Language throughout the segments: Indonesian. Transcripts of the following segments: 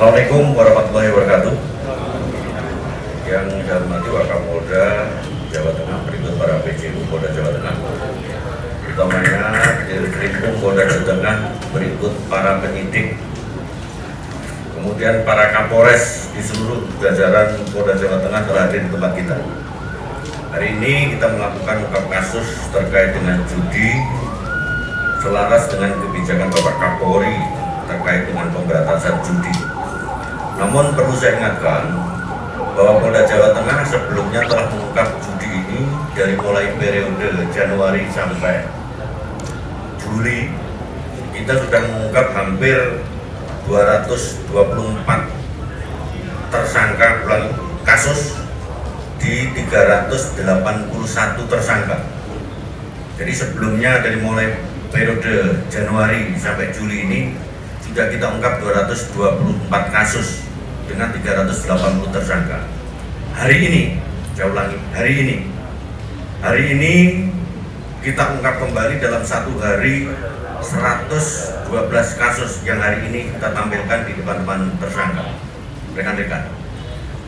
Assalamualaikum warahmatullahi wabarakatuh. Yang saya hormati Wakapolda Jawa Tengah, berikut para PJU Polda Jawa Tengah, utamanya Dirkrim Polda Jawa Tengah, berikut para penyidik, kemudian para Kapolres di seluruh jajaran Polda Jawa Tengah telah hadir di tempat kita. Hari ini kita melakukan ungkap kasus terkait dengan judi selaras dengan kebijakan Bapak Kapolri terkait dengan pemberantasan judi. Namun perlu saya ingatkan bahwa Polda Jawa Tengah sebelumnya telah mengungkap judi ini dari mulai periode Januari sampai Juli. Kita sudah mengungkap hampir 224 tersangka kasus di 381 tersangka. Jadi sebelumnya dari mulai periode Januari sampai Juli ini sudah kita ungkap 224 kasus dengan 380 tersangka. Hari ini, saya ulangi, hari ini kita ungkap kembali dalam satu hari 112 kasus yang hari ini kita tampilkan di depan-depan tersangka. Rekan-rekan,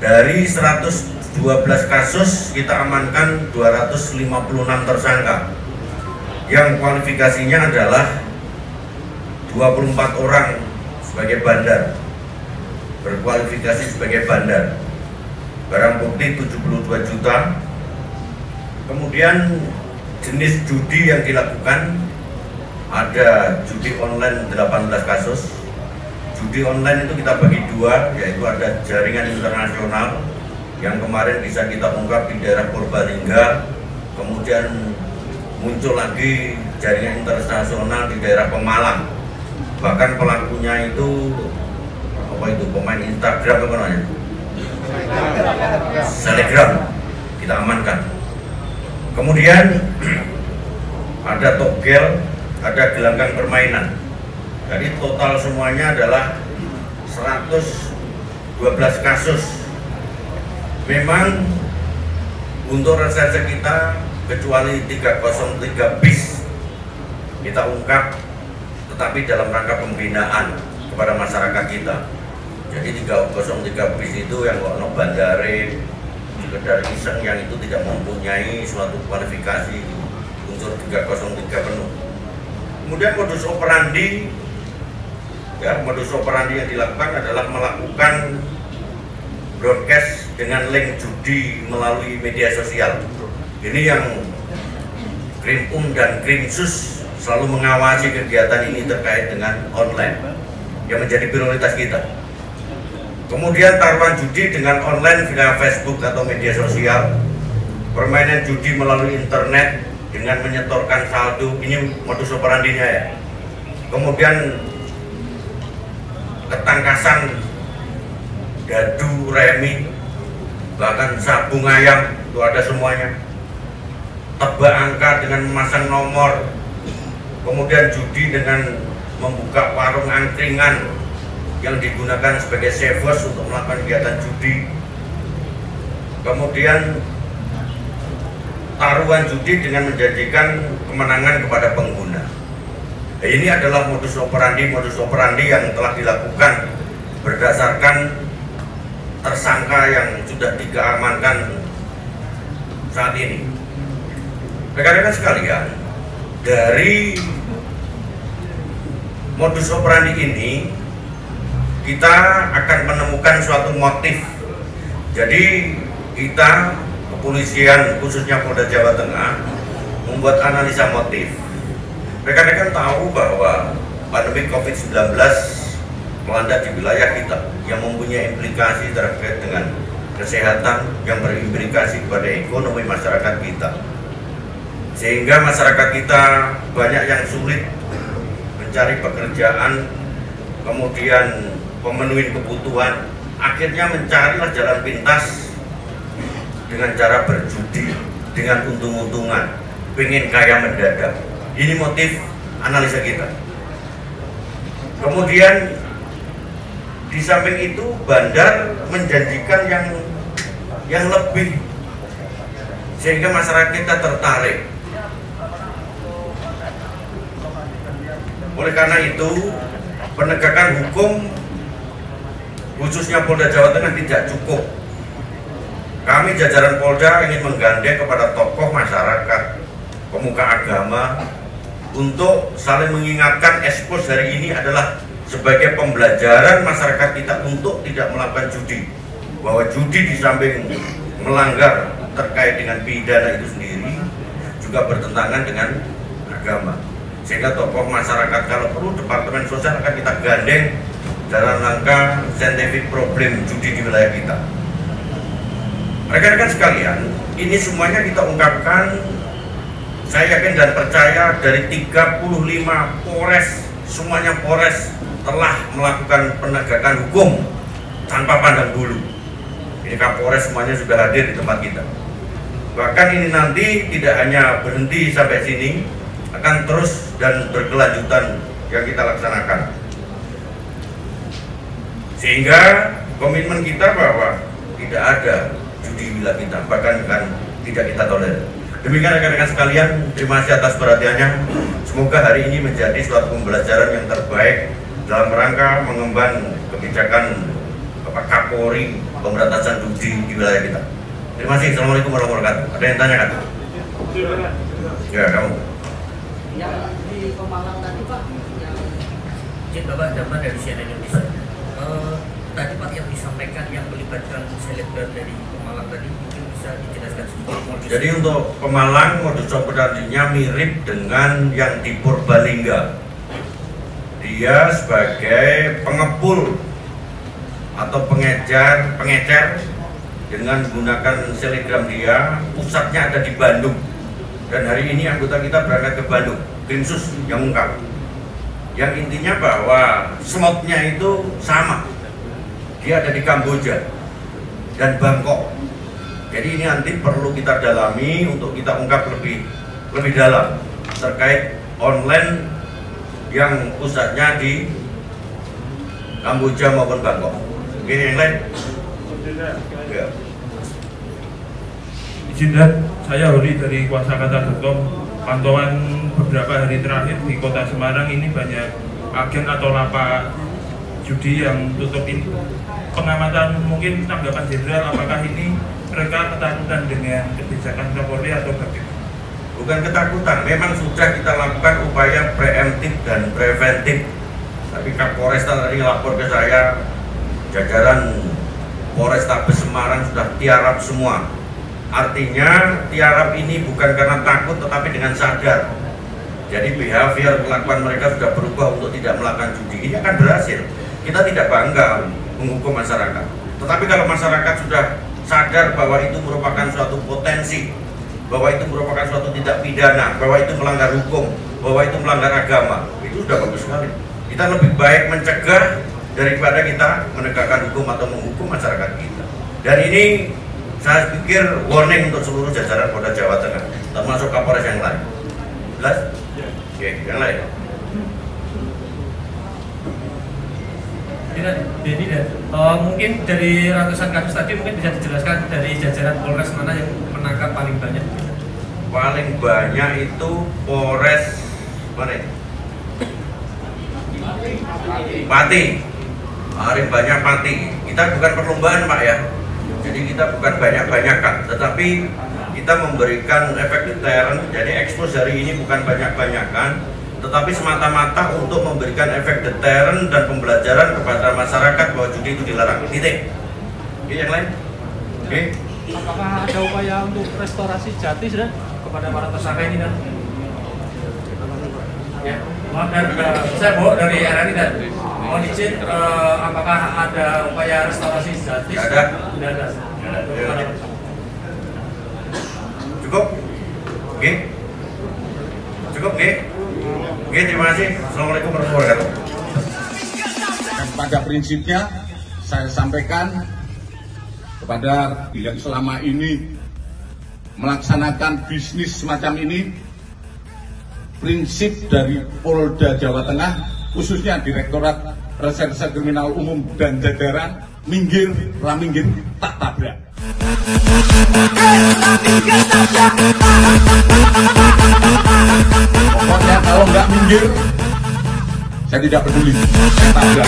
dari 112 kasus kita amankan 256 tersangka yang kualifikasinya adalah 24 orang sebagai bandar, berkualifikasi sebagai bandar, barang bukti 72 juta. Kemudian jenis judi yang dilakukan ada judi online 18 kasus. Judi online itu kita bagi dua, yaitu ada jaringan internasional yang kemarin bisa kita ungkap di daerah Purbalingga, kemudian muncul lagi jaringan internasional di daerah Pemalang. Bahkan pelakunya itu pemain Instagram apa namanya? Telegram, kita amankan. Kemudian ada togel, ada gelanggang permainan. Jadi total semuanya adalah 112 kasus. Memang untuk reserse kita kecuali 303 bis kita ungkap, tetapi dalam rangka pembinaan kepada masyarakat kita. Jadi 303 bis itu yang kok bandare sekedar iseng, yang itu tidak mempunyai suatu kualifikasi unsur 303 penuh. Kemudian modus operandi yang dilakukan adalah melakukan broadcast dengan link judi melalui media sosial. Ini yang Krim dan Krimsus selalu mengawasi kegiatan ini terkait dengan online yang menjadi prioritas kita. Kemudian taruhan judi dengan online via Facebook atau media sosial, permainan judi melalui internet dengan menyetorkan saldo, ini modus operandinya ya. Kemudian ketangkasan, dadu, remi, bahkan sabung ayam, itu ada semuanya. Tebak angka dengan memasang nomor, kemudian judi dengan membuka warung angkringan yang digunakan sebagai savers untuk melakukan kegiatan judi. Kemudian taruhan judi dengan menjanjikan kemenangan kepada pengguna. Nah, ini adalah modus operandi yang telah dilakukan berdasarkan tersangka yang sudah diamankan saat ini. Rekan-rekan sekalian, dari modus operandi ini kita akan menemukan suatu motif. Jadi kita kepolisian khususnya Polda Jawa Tengah membuat analisa motif. Rekan-rekan tahu bahwa pandemi COVID-19 melanda di wilayah kita yang mempunyai implikasi terkait dengan kesehatan yang berimplikasi kepada ekonomi masyarakat kita, sehingga masyarakat kita banyak yang sulit mencari pekerjaan, kemudian memenuhi kebutuhan, akhirnya mencarilah jalan pintas dengan cara berjudi, dengan untung-untungan, pengen kaya mendadak. Ini motif analisa kita. Kemudian di samping itu bandar menjanjikan yang lebih, sehingga masyarakat kita tertarik. Oleh karena itu penegakan hukum khususnya Polda Jawa Tengah tidak cukup. Kami jajaran Polda ingin menggandeng kepada tokoh masyarakat, pemuka agama, untuk saling mengingatkan ekspos hari ini adalah sebagai pembelajaran masyarakat kita untuk tidak melakukan judi. Bahwa judi di samping melanggar terkait dengan pidana itu sendiri juga bertentangan dengan agama. Sehingga tokoh masyarakat, kalau perlu Departemen Sosial akan kita gandeng dalam rangka scientific problem judi di wilayah kita. Rekan-rekan sekalian, ini semuanya kita ungkapkan, saya yakin dan percaya dari 35 Polres, semuanya Polres telah melakukan penegakan hukum tanpa pandang bulu. Ini Kapolres semuanya sudah hadir di tempat kita. Bahkan ini nanti tidak hanya berhenti sampai sini, akan terus dan berkelanjutan yang kita laksanakan. Sehingga komitmen kita bahwa tidak ada judi wilayah kita, bahkan tidak kita tolerir. Demikian rekan-rekan sekalian, terima kasih atas perhatiannya. Semoga hari ini menjadi suatu pembelajaran yang terbaik dalam rangka mengemban kebijakan Kapolri pemberantasan judi di wilayah kita. Terima kasih. Assalamualaikum warahmatullahi wabarakatuh. Ada yang tanya kan? Ya, kamu. Yang di Pemalang tadi Pak, yang izin Bapak dapat dari CNN Indonesia. Tadi Pak yang disampaikan yang melibatkan selebgram dari Pemalang tadi, mungkin bisa dijelaskan sedikit. Jadi untuk Pemalang modus operandinya mirip dengan yang di Purbalingga. Dia sebagai pengepul atau pengecer dengan menggunakan selegram dia, pusatnya ada di Bandung. Dan hari ini anggota kita berangkat ke Bandung, tim sus yang ungkap. Yang intinya bahwa slotnya itu sama. Dia ada di Kamboja dan Bangkok. Jadi ini nanti perlu kita dalami untuk kita ungkap lebih dalam terkait online yang pusatnya di Kamboja maupun Bangkok. Oke, yang lain? Ya. Izin saya Hori dari kuasakata.com. Pantauan beberapa hari terakhir di Kota Semarang ini banyak agen atau lapak judi yang tutup ini. Pengamatan mungkin tanggapan jenderal, apakah ini mereka ketakutan dengan kebijakan Kapolri atau bagaimana? Bukan ketakutan, memang sudah kita lakukan upaya preemptif dan preventif. Tapi Kapolres tadi lapor ke saya, jajaran Polrestabes Semarang sudah tiarap semua. Artinya tiarap ini bukan karena takut tetapi dengan sadar. Jadi behavior kelakuan mereka sudah berubah untuk tidak melakukan judi. Ini akan berhasil. Kita tidak bangga menghukum masyarakat. Tetapi kalau masyarakat sudah sadar bahwa itu merupakan suatu potensi, bahwa itu merupakan suatu tindak pidana, bahwa itu melanggar hukum, bahwa itu melanggar agama, itu sudah bagus sekali. Kita lebih baik mencegah daripada kita menegakkan hukum atau menghukum masyarakat kita. Dan ini saya pikir warning untuk seluruh jajaran Polda Jawa Tengah, termasuk Kapolres yang lain. Jelas? Oke, yang lain. Jadi mungkin dari ratusan kasus tadi mungkin bisa dijelaskan dari jajaran Polres mana yang menangkap paling banyak? Paling banyak itu Polres mana itu? Pati. Paling banyak Pati. Kita bukan perlombaan Pak ya. Jadi kita bukan banyak-banyakan, tetapi kita memberikan efek deterrent. Jadi ekspos hari ini bukan banyak-banyakan, tetapi semata-mata untuk memberikan efek deterrent dan pembelajaran kepada masyarakat bahwa judi itu dilarang. Titik. Oke, yang lain? Oke. apakah ada upaya untuk restorasi jati sudah kepada para tersangka ini dan? Ya, mohon saya bawa dari RRI dan mohon izin, apakah ada upaya restorasi justice? Tidak ada. Cukup? Oke? Cukup, oke? Oke, terima kasih. Assalamualaikum warahmatullahi wabarakatuh. Dan pada prinsipnya saya sampaikan kepada yang selama ini melaksanakan bisnis semacam ini, prinsip dari Polda Jawa Tengah, khususnya Direktorat Reserse Kriminal Umum dan jajaran, minggir, raminggir, tak tabrak. Pokoknya kalau nggak minggir, saya tidak peduli, saya tabrak.